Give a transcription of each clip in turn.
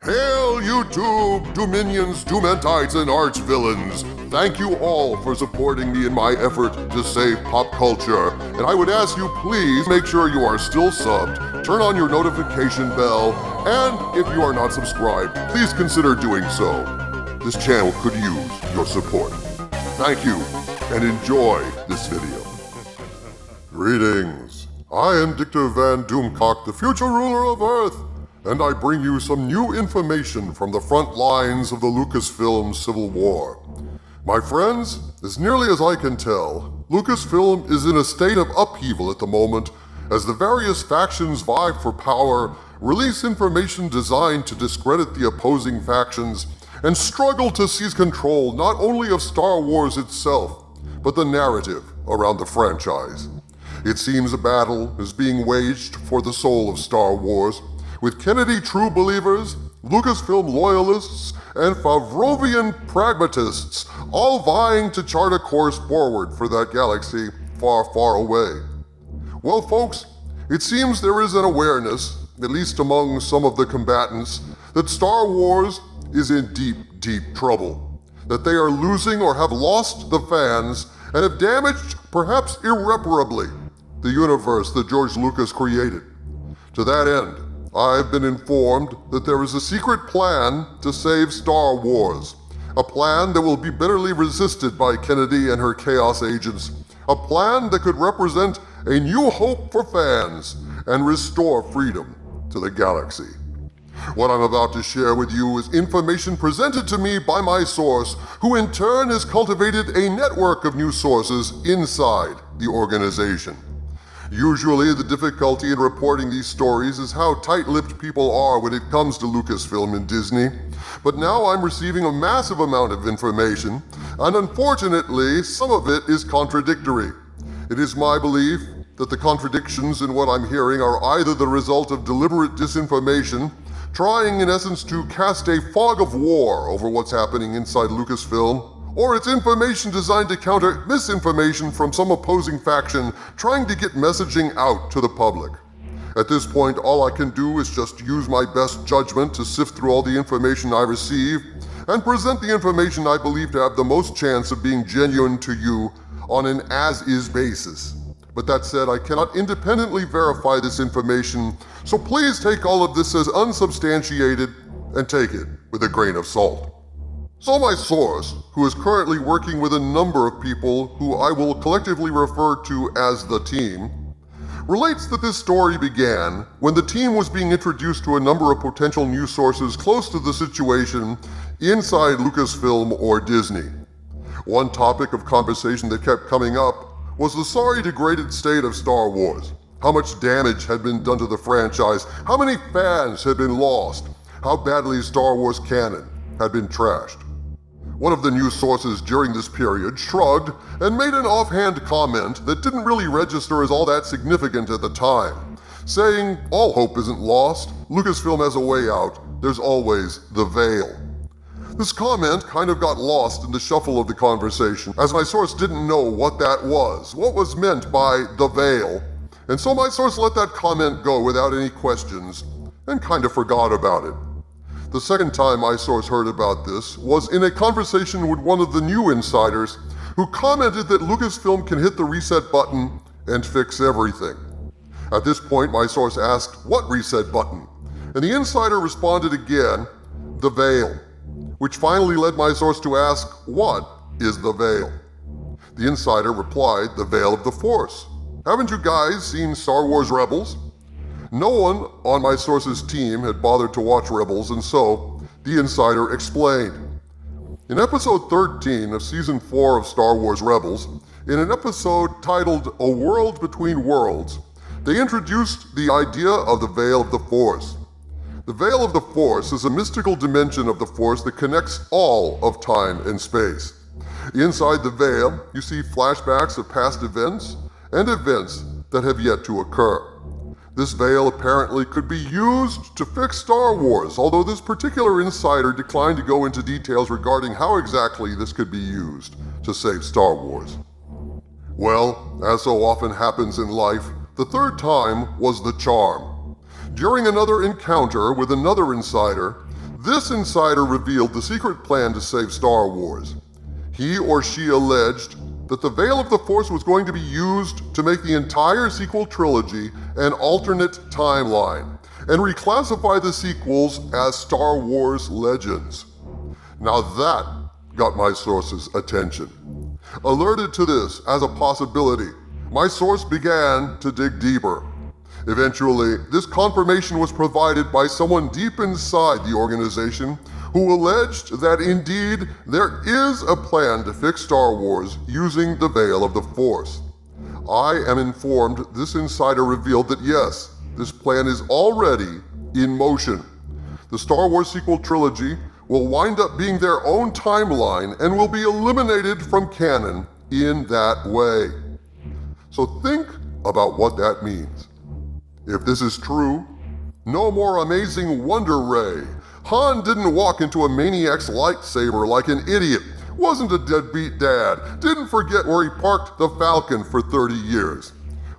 Hail YouTube, Dominions, Doomentites, and Archvillains! Thank you all for supporting me in my effort to save pop culture. And I would ask you please make sure you are still subbed, turn on your notification bell, and if you are not subscribed, please consider doing so. This channel could use your support. Thank you, and enjoy this video. Greetings. I am Dictor Van Doomcock, the future ruler of Earth, and I bring you some new information from the front lines of the Lucasfilm Civil War. My friends, as nearly as I can tell, Lucasfilm is in a state of upheaval at the moment as the various factions vie for power, release information designed to discredit the opposing factions, and struggle to seize control not only of Star Wars itself, but the narrative around the franchise. It seems a battle is being waged for the soul of Star Wars, with Kennedy true believers, Lucasfilm loyalists, and Favrovian pragmatists all vying to chart a course forward for that galaxy far, far away. Well, folks, it seems there is an awareness, at least among some of the combatants, that Star Wars is in deep, deep trouble, that they are losing or have lost the fans and have damaged, perhaps irreparably, the universe that George Lucas created. To that end, I've been informed that there is a secret plan to save Star Wars, a plan that will be bitterly resisted by Kennedy and her Chaos agents, a plan that could represent a new hope for fans and restore freedom to the galaxy. What I'm about to share with you is information presented to me by my source, who in turn has cultivated a network of new sources inside the organization. Usually, the difficulty in reporting these stories is how tight-lipped people are when it comes to Lucasfilm and Disney. But now I'm receiving a massive amount of information, and unfortunately, some of it is contradictory. It is my belief that the contradictions in what I'm hearing are either the result of deliberate disinformation, trying in essence to cast a fog of war over what's happening inside Lucasfilm, or it's information designed to counter misinformation from some opposing faction trying to get messaging out to the public. At this point, all I can do is just use my best judgment to sift through all the information I receive and present the information I believe to have the most chance of being genuine to you on an as-is basis. But that said, I cannot independently verify this information, so please take all of this as unsubstantiated and take it with a grain of salt. So my source, who is currently working with a number of people who I will collectively refer to as the team, relates that this story began when the team was being introduced to a number of potential news sources close to the situation inside Lucasfilm or Disney. One topic of conversation that kept coming up was the sorry degraded state of Star Wars. How much damage had been done to the franchise, how many fans had been lost, how badly Star Wars canon had been trashed. One of the news sources during this period shrugged and made an offhand comment that didn't really register as all that significant at the time, saying, "All hope isn't lost. Lucasfilm has a way out. There's always the veil." This comment kind of got lost in the shuffle of the conversation, as my source didn't know what that was, what was meant by the veil, and so my source let that comment go without any questions and kind of forgot about it. The second time my source heard about this was in a conversation with one of the new insiders who commented that Lucasfilm can hit the reset button and fix everything. At this point, my source asked, "What reset button?" And the insider responded again, "The veil," which finally led my source to ask, "What is the veil?" The insider replied, "The veil of the Force. Haven't you guys seen Star Wars Rebels?" No one on my source's team had bothered to watch Rebels, and so the insider explained. In episode 13 of season 4 of Star Wars Rebels, in an episode titled A World Between Worlds, they introduced the idea of the Veil of the Force. The Veil of the Force is a mystical dimension of the Force that connects all of time and space. Inside the veil, you see flashbacks of past events and events that have yet to occur. This veil apparently could be used to fix Star Wars, although this particular insider declined to go into details regarding how exactly this could be used to save Star Wars. Well, as so often happens in life, the third time was the charm. During another encounter with another insider, This insider revealed the secret plan to save Star Wars. He or she alleged that the Veil of the Force was going to be used to make the entire sequel trilogy an alternate timeline and reclassify the sequels as Star Wars Legends. Now that got my source's attention. Alerted to this as a possibility, my source began to dig deeper. Eventually, this confirmation was provided by someone deep inside the organization who alleged that indeed there is a plan to fix Star Wars using the Veil of the Force. I am informed this insider revealed that yes, this plan is already in motion. The Star Wars sequel trilogy will wind up being their own timeline and will be eliminated from canon in that way. So think about what that means. If this is true, no more amazing Wonder Ray. Han didn't walk into a maniac's lightsaber like an idiot, wasn't a deadbeat dad, didn't forget where he parked the Falcon for 30 years.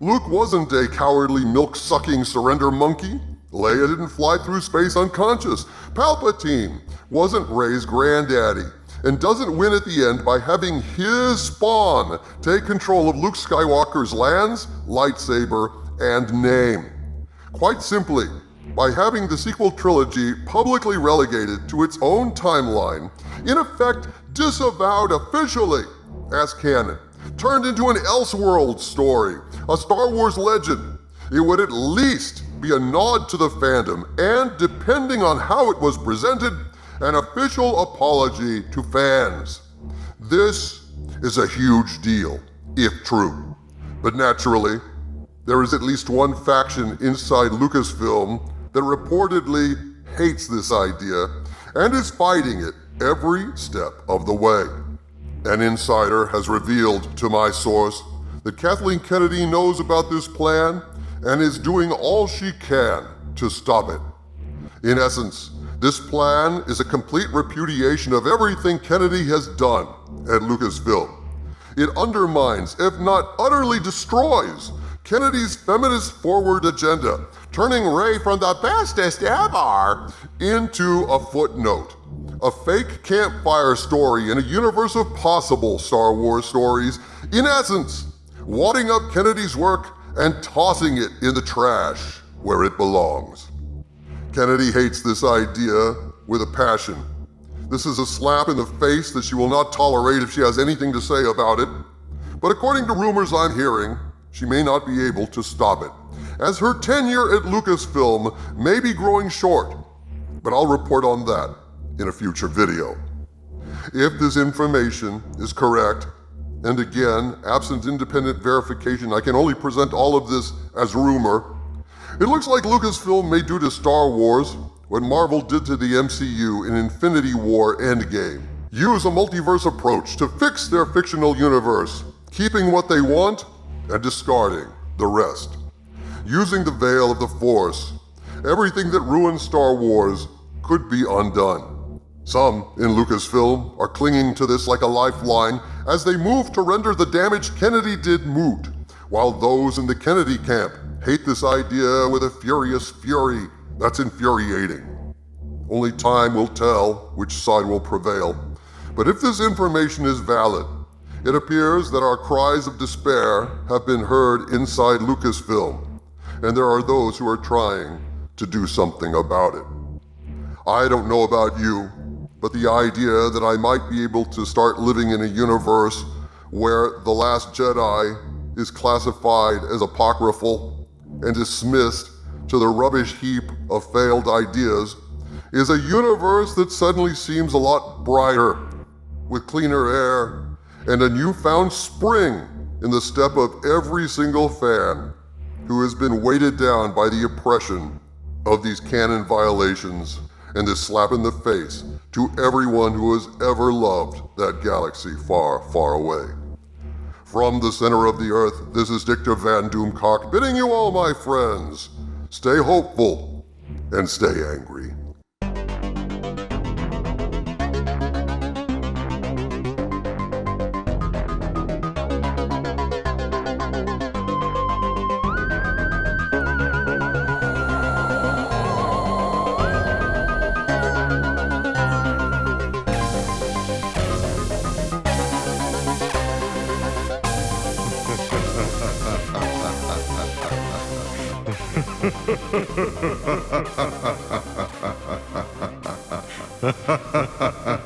Luke wasn't a cowardly milk-sucking surrender monkey. Leia didn't fly through space unconscious. Palpatine wasn't Rey's granddaddy and doesn't win at the end by having his spawn take control of Luke Skywalker's lands, lightsaber, and name. Quite simply, by having the sequel trilogy publicly relegated to its own timeline, in effect disavowed officially as canon, turned into an Elseworld story, a Star Wars legend, it would at least be a nod to the fandom and, depending on how it was presented, an official apology to fans. This is a huge deal, if true. But naturally, there is at least one faction inside Lucasfilm that reportedly hates this idea and is fighting it every step of the way. An insider has revealed to my source that Kathleen Kennedy knows about this plan and is doing all she can to stop it. In essence, this plan is a complete repudiation of everything Kennedy has done at Lucasfilm. It undermines, if not utterly destroys, Kennedy's feminist-forward agenda, turning Rey from the bestest ever into a footnote, a fake campfire story in a universe of possible Star Wars stories, in essence, wadding up Kennedy's work and tossing it in the trash where it belongs. Kennedy hates this idea with a passion. This is a slap in the face that she will not tolerate if she has anything to say about it. But according to rumors I'm hearing, she may not be able to stop it, as her tenure at Lucasfilm may be growing short. But I'll report on that in a future video. If this information is correct, and again, absent independent verification, I can only present all of this as rumor, it looks like Lucasfilm may do to Star Wars what Marvel did to the MCU in Infinity War Endgame. Use a multiverse approach to fix their fictional universe, keeping what they want and discarding the rest. Using the Veil of the Force, everything that ruined Star Wars could be undone. Some in Lucasfilm are clinging to this like a lifeline as they move to render the damage Kennedy did moot, while those in the Kennedy camp hate this idea with a furious fury that's infuriating. Only time will tell which side will prevail. But if this information is valid, it appears that our cries of despair have been heard inside Lucasfilm, and there are those who are trying to do something about it. I don't know about you, but the idea that I might be able to start living in a universe where The Last Jedi is classified as apocryphal and dismissed to the rubbish heap of failed ideas is a universe that suddenly seems a lot brighter, with cleaner air and a newfound spring in the step of every single fan who has been weighted down by the oppression of these canon violations and this slap in the face to everyone who has ever loved that galaxy far, far away. From the center of the earth, this is Dictor Van Doomcock bidding you all, my friends, stay hopeful and stay angry. Ha ha ha ha ha.